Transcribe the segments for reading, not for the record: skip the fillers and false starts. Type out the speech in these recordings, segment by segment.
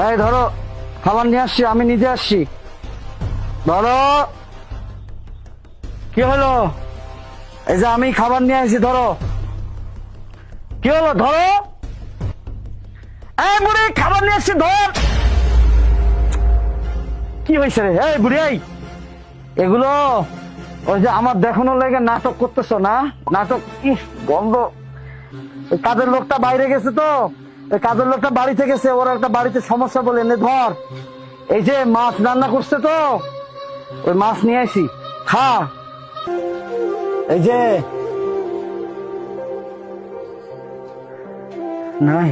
এই ধরো, খাবার নিয়ে আসছি, আমি নিজে আসছি। ধরো। কি হলো? এই যে আমি খাবার নিয়ে আসছি, ধরো। কি হলো? ধরো। এই বুড়ি, খাবার নিয়ে আসছি, ধর। কি হয়েছে রে? এই বুড়ি, এগুলো ওই যে আমার দেখানোর লেগে নাটক করতেছো না? নাটক বন্ধ। কাজের লোকটা বাইরে গেছে, তো কাজের লোকটা বাড়িতে গেছে, ওর একটা বাড়িতে সমস্যা বলে এনে ধর। এই যে মাছ রান্না করছে, তো ওই মাছ নিয়ে আসি, খা। এই যে নাই।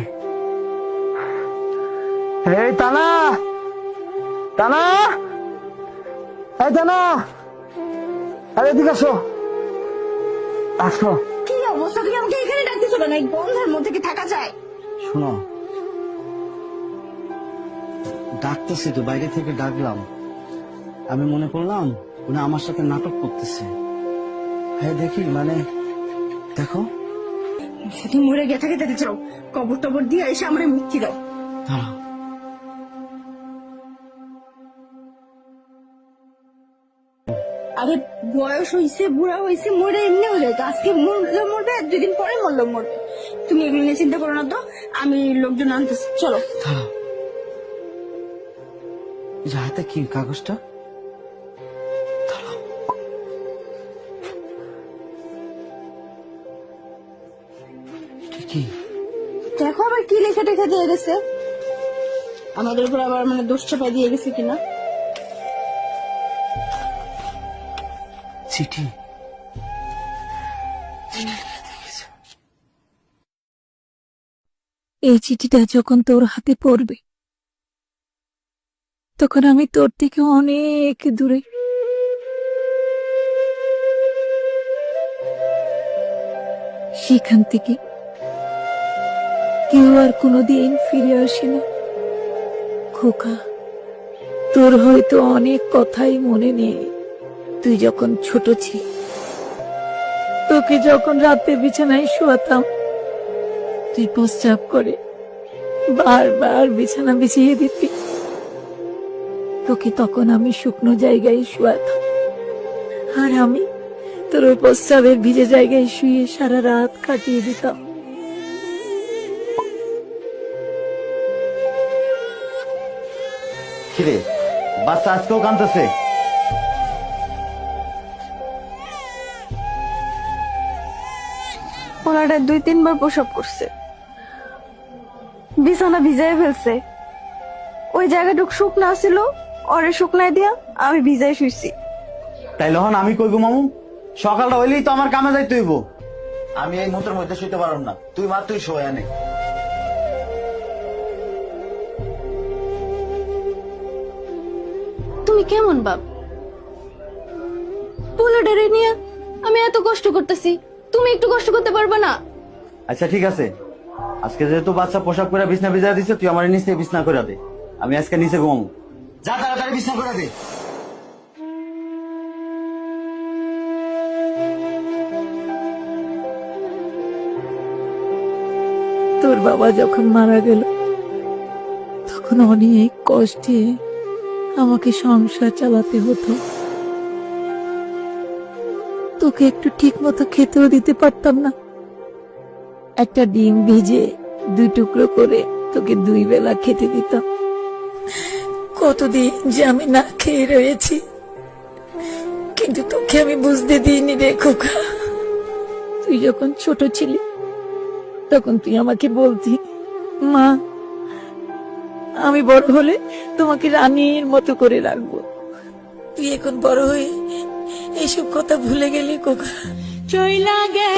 এই টানা, টানা, এই টানা, আরে এদিকে আসো, আসো। কি অবস্থা? তুমি আমাকে এখানে ডাকতেছো কেন? এই গন্ধের মধ্যে কি থাকা যায়? শোনো, ডাকতেছি তো, বাইরে থেকে ডাকলাম। আমি মনে করলাম উনি আমার সাথে নাটক করতেছে। হ্যাঁ দেখি, মানে দেখো। যদি মরে গিয়ে থাকে যেতে চাও, কবর টবর দিয়ে এসে আমার মুক্তি দাও। দাঁড়াও। আরে বয়স হয়েছে, বুড়া হয়েছে, মরে এমনি হয়ে যায়। আজকে মরলে মরবে, আর 2 দিন পরে মরলেও মরবে। তুমি এগুলো নিয়ে চিন্তা করো না তো, আমি লোকজন আনতেছি, চলো। দাঁড়াও, এই যে হাতে কি কাগজটা? দাঁড়াও। কি? দেখো আবার কি লেখা টেখা দিয়ে গেছে, আমাদের উপর আবার মানে দোষ চাপাই দিয়ে গেছে কিনা। চিঠি। এই চিঠিটা যখন তোর হাতে পড়বে, তখন আমি তোর থেকে অনেক দূরে। সেখান থেকে কেউ আর কোনোদিন ফিরে আসে না। খোকা, তোর হয়তো অনেক কথাই মনে নেই। তুই যখন ছোট ছিলি, তোকে যখন রাতে বিছানায় শোয়াতাম, তুই প্রস্রাব করে বারবার বিছানা বিছিয়ে দিতি। তোকে তখন আমি শুকনো জায়গায় শুয়াতাম, আর আমি তোর ওই প্রস্রাবের ভিজে জায়গায় শুয়ে সারা রাত কাটিয়ে দিতাম। কিরে, বাচ্চা আজকেও কাঁদতেছে? পোলাটা 2-3 বার প্রসব করছে, বিছানা ভিজাই ফেলছে। ওই জায়গাটুকু শুকনা ছিল, ওরে শুকনায় দিয়া আমি ভিজাই শুইছি। তাই লহন আমি কইব মামু, সকালটা হইলেই তো আমার কামে যাইতে হইব। আমি এই মুহূর্তের মধ্যে শুইতে পারব না। তুই মা, তুই শোয় আনে। তুমি কেমন বাপ? পোলাটারে নিয়ে আমি এত কষ্ট করতেছি, তুমি একটু কষ্ট করতে পারবে না? আচ্ছা ঠিক আছে, আজকে যেহেতু বাচ্চা পোশাক করে বিছনা ভিজা দিছে, তুই আমার নিচে বিছনা করে দে। আমি আজকে নিচে ঘুমাবো। যা তাড়াতাড়ি বিছনা করে দে। তোর বাবা যখন মারা গেল, তখন অনেক কষ্টে আমাকে সংসার চালাতে হতো। তোকে একটু ঠিক মতো খেতেও দিতে পারতাম না। একটা ডিম ভিজে 2 টুকরো করে তোকে 2 বেলা খেতে দিতাম। কতদিন যে আমি না খেয়ে রয়েছি, কিন্তু তোকে আমি বুঝতে দিইনি রে খোকা। তুই যখন ছোট ছিলি, তখন তুই আমাকে বলতি, মা, আমি বড় হলে তোমাকে রানীর মতো করে রাখবো। তুই এখন বড় হয়ে এইসব কথা ভুলে গেলি খোকা। চইলা গে